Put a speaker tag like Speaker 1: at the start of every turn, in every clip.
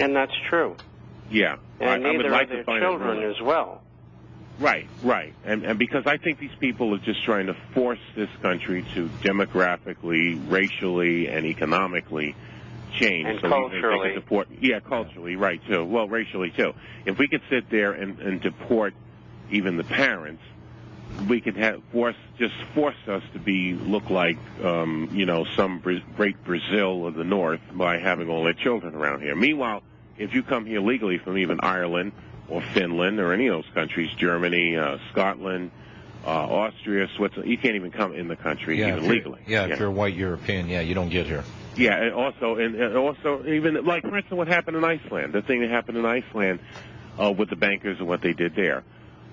Speaker 1: And that's true.
Speaker 2: Yeah.
Speaker 1: And
Speaker 2: I would
Speaker 1: neither
Speaker 2: like
Speaker 1: are their
Speaker 2: to find
Speaker 1: children as well.
Speaker 2: Right. And because I think these people are just trying to force this country to demographically, racially, and economically change.
Speaker 1: And
Speaker 2: so
Speaker 1: culturally.
Speaker 2: they can deport, culturally, right, too. Well, racially, too. If we could sit there and deport even the parents, we could force us to look like, some great Brazil of the North by having all their children around here. Meanwhile, if you come here legally from even Ireland or Finland or any of those countries, Germany, Scotland, Austria, Switzerland, you can't even come in the country even legally.
Speaker 3: If you're a white European, you don't get here.
Speaker 2: Yeah, and also even like for instance, what happened in Iceland, the thing that happened in Iceland with the bankers and what they did there.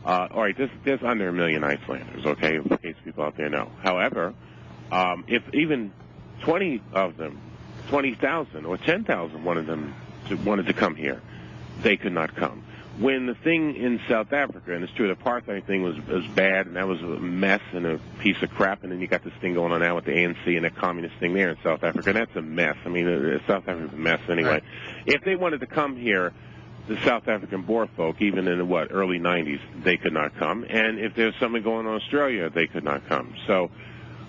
Speaker 2: All right, there's under 1 million Icelanders, okay, in case people out there know. However, if even 20 of them, 20,000 or 10,000 wanted to come here, they could not come. When the thing in South Africa, and it's true, the apartheid thing was bad, and that was a mess and a piece of crap, and then you got this thing going on now with the ANC and the communist thing there in South Africa, and that's a mess. I mean, South Africa's a mess anyway.
Speaker 3: Right.
Speaker 2: If they wanted to come here, the South African Boer folk, even in the, early 90s, they could not come. And if there's something going on in Australia, they could not come. So,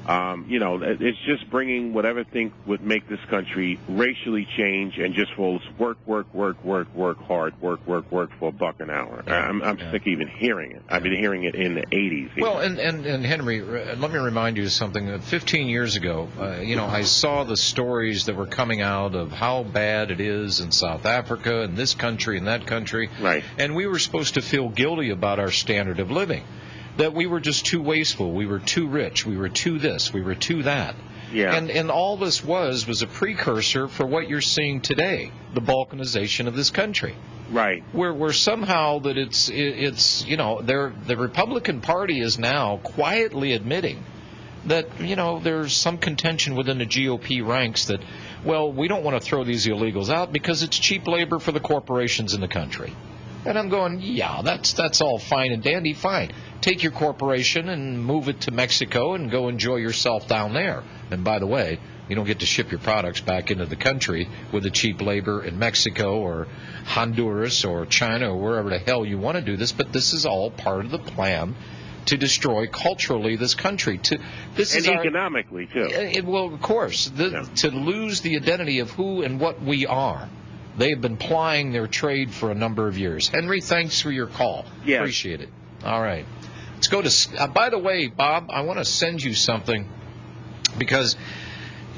Speaker 2: it's just bringing whatever thing would make this country racially change and just for work hard, work for $1 an hour. I'm sick of even hearing it. I've been hearing it in the 80s. Even.
Speaker 3: Well, and Henry, let me remind you of something. 15 years ago, I saw the stories that were coming out of how bad it is in South Africa and this country and that country.
Speaker 2: Right.
Speaker 3: And we were supposed to feel guilty about our standard of living. That we were just too wasteful, we were too rich, we were too this, we were too that.
Speaker 2: Yeah.
Speaker 3: And all this was a precursor for what you're seeing today, the balkanization of this country.
Speaker 2: Right.
Speaker 3: Where somehow that it's the Republican Party is now quietly admitting that, there's some contention within the GOP ranks that, we don't want to throw these illegals out because it's cheap labor for the corporations in the country. And I'm going, that's all fine and dandy, fine. Take your corporation and move it to Mexico and go enjoy yourself down there. And by the way, you don't get to ship your products back into the country with the cheap labor in Mexico or Honduras or China or wherever the hell you want to do this. But this is all part of the plan to destroy culturally this country.
Speaker 2: Economically, too.
Speaker 3: Well, of course, to lose the identity of who and what we are. They have been plying their trade for a number of years. Henry, thanks for your call.
Speaker 2: Yes.
Speaker 3: Appreciate it. All right. Let's go to... by the way, Bob, I want to send you something because,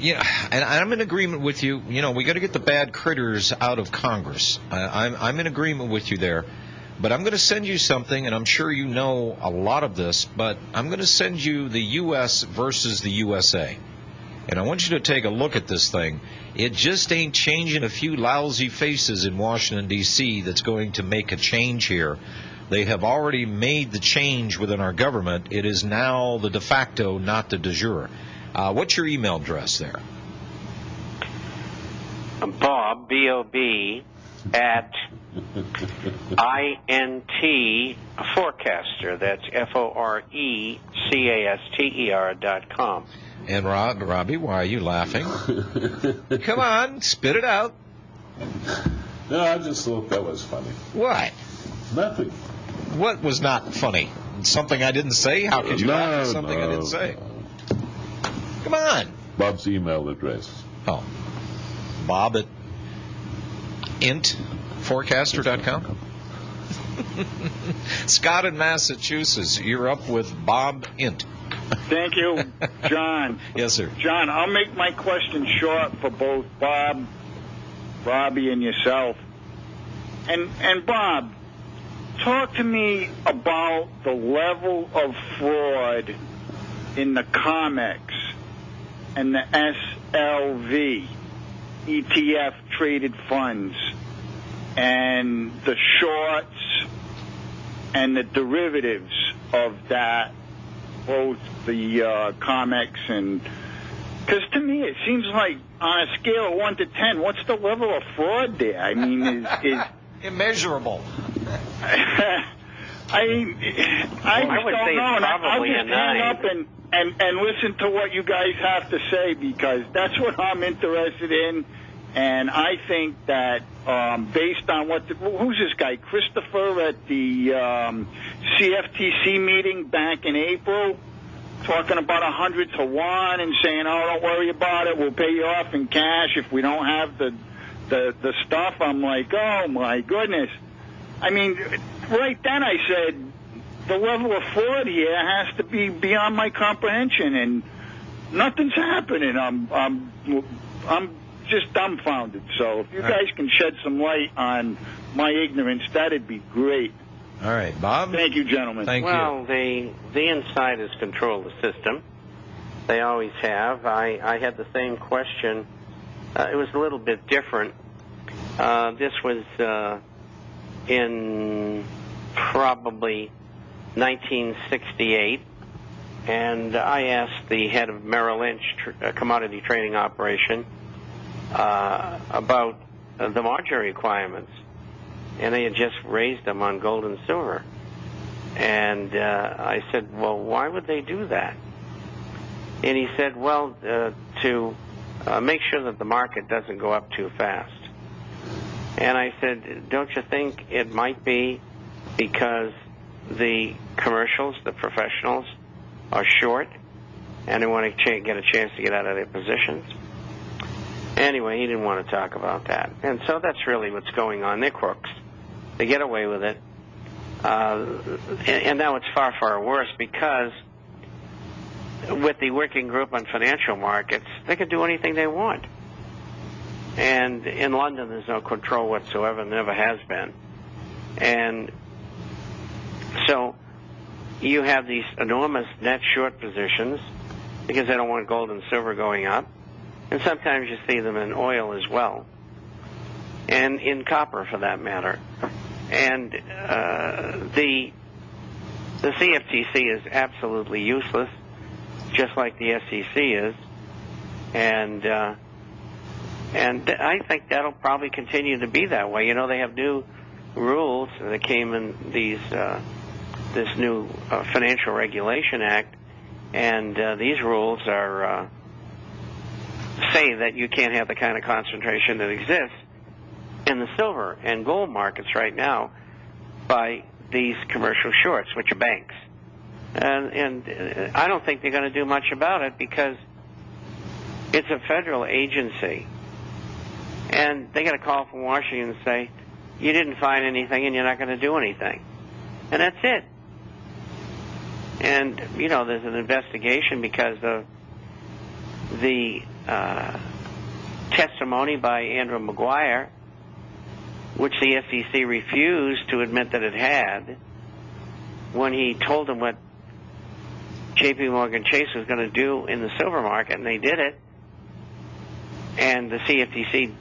Speaker 3: and I'm in agreement with you. We got to get the bad critters out of Congress. I'm in agreement with you there. But I'm going to send you something, and I'm sure you know a lot of this, but I'm going to send you the U.S. versus the USA. And I want you to take a look at this thing. It just ain't changing a few lousy faces in Washington, D.C. that's going to make a change here. They have already made the change within our government. It is now the de facto, not the de jure. What's your email address there?
Speaker 1: Bob, B-O-B, at INT Forecaster. That's FORECASTER.com.
Speaker 3: And Robbie, why are you laughing? Come on, spit it out.
Speaker 4: No, I just thought that was funny.
Speaker 3: What?
Speaker 4: Nothing.
Speaker 3: What was not funny? Something I didn't say? How could you laugh at something I didn't say? Come on.
Speaker 4: Bob's email address.
Speaker 3: Oh. Bob at intforecaster.com? Scott in Massachusetts, you're up with Bob Int.
Speaker 5: Thank you, John.
Speaker 3: Yes, sir.
Speaker 5: John, I'll make my question short for both Bob, Robbie, and yourself. And Bob, talk to me about the level of fraud in the COMEX and the SLV ETF traded funds and the shorts and the derivatives of that, both the COMEX and... Because to me it seems like on a scale of 1 to 10, what's the level of fraud there? I mean, is
Speaker 3: immeasurable.
Speaker 1: I would say it's probably a 9.
Speaker 5: Hang up and listen to what you guys have to say, because that's what I'm interested in. And I think that based on who's this guy, Christopher, at the CFTC meeting back in April, talking about 100 to 1 and saying, oh, don't worry about it, we'll pay you off in cash if we don't have the stuff. I'm like, oh, my goodness. I mean, right then I said, the level of fraud here has to be beyond my comprehension, and nothing's happening. I'm just dumbfounded. So if you guys can shed some light on my ignorance, that'd be great.
Speaker 3: All right, Bob.
Speaker 5: Thank you, gentlemen.
Speaker 3: Thank you.
Speaker 1: Well, the insiders control the system. They always have. I had the same question. It was a little bit different. This was in probably 1968, and I asked the head of Merrill Lynch commodity trading operation about the margin requirements, and they had just raised them on gold and silver. And I said, well, why would they do that? And he said, well, to make sure that the market doesn't go up too fast. And I said, don't you think it might be because the commercials, the professionals, are short, and they want to get a chance to get out of their positions? Anyway, he didn't want to talk about that. And so that's really what's going on. They're crooks. They get away with it. And now it's far, far worse, because with the Working Group on Financial Markets, they can do anything they want. And in London, there's no control whatsoever, never has been. And so you have these enormous net short positions because they don't want gold and silver going up. And sometimes you see them in oil as well, and in copper for that matter. And the CFTC is absolutely useless, just like the SEC is. And I think that'll probably continue to be that way. You know, they have new rules that came in this new Financial Regulation Act, and these rules are say that you can't have the kind of concentration that exists in the silver and gold markets right now by these commercial shorts, which are banks. And I don't think they're going to do much about it, because it's a federal agency. And they get a call from Washington and say, you didn't find anything and you're not going to do anything. And that's it. And, you know, there's an investigation because of the testimony by Andrew Maguire, which the SEC refused to admit that it had, when he told them what J.P. Morgan Chase was going to do in the silver market, and they did it. And the CFTC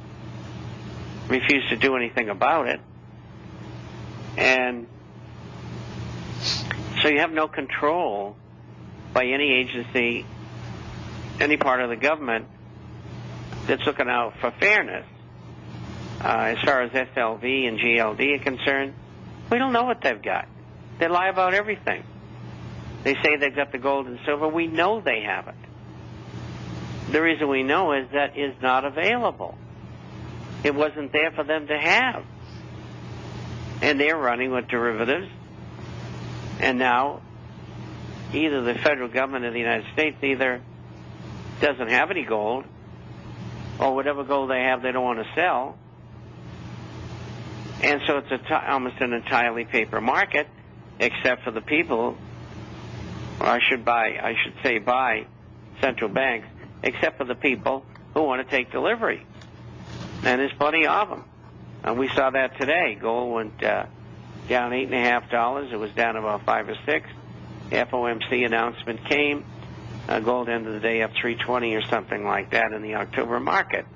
Speaker 1: refused to do anything about it. And so you have no control by any agency, any part of the government that's looking out for fairness. As far as SLV and GLD are concerned, we don't know what they've got. They lie about everything. They say they've got the gold and silver. We know they haven't. The reason we know is that it's not available. It wasn't there for them to have. And they're running with derivatives. And now either the federal government of the United States either doesn't have any gold, or whatever gold they have they don't want to sell. And so it's almost an entirely paper market, except for the people, or I should say by central banks, except for the people who want to take delivery. And there's plenty of them. And we saw that today. Gold went down $8.50. It was down about 5 or 6. FOMC announcement came. Gold ended the day up 320 or something like that in the October market.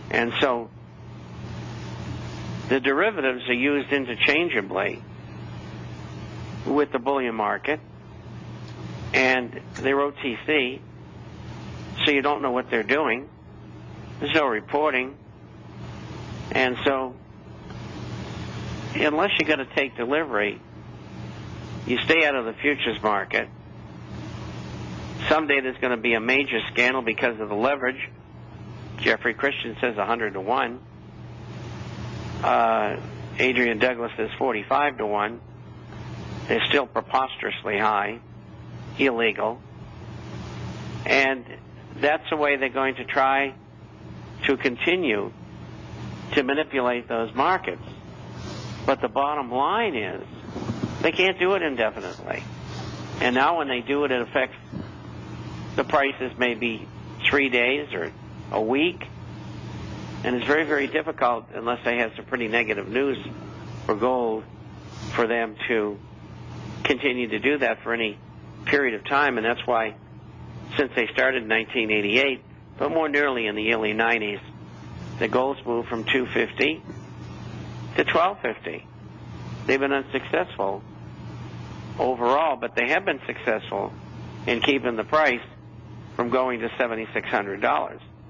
Speaker 1: And so the derivatives are used interchangeably with the bullion market, and they're OTC, so you don't know what they're doing. There's no reporting. And so unless you're going to take delivery, you stay out of the futures market. Someday there's going to be a major scandal because of the leverage. Jeffrey Christian says 100 to 1. Adrian Douglas says 45 to 1. They're still preposterously high, illegal. And that's the way they're going to try to continue to manipulate those markets. But the bottom line is they can't do it indefinitely. And now when they do it, it affects the prices maybe 3 days or a week. And it's very, very difficult, unless they have some pretty negative news for gold, for them to continue to do that for any period of time. And that's why, since they started in 1988, but more nearly in the early 90s, the gold's moved from 250 to 1250. They've been unsuccessful overall, but they have been successful in keeping the price from going to $7,600.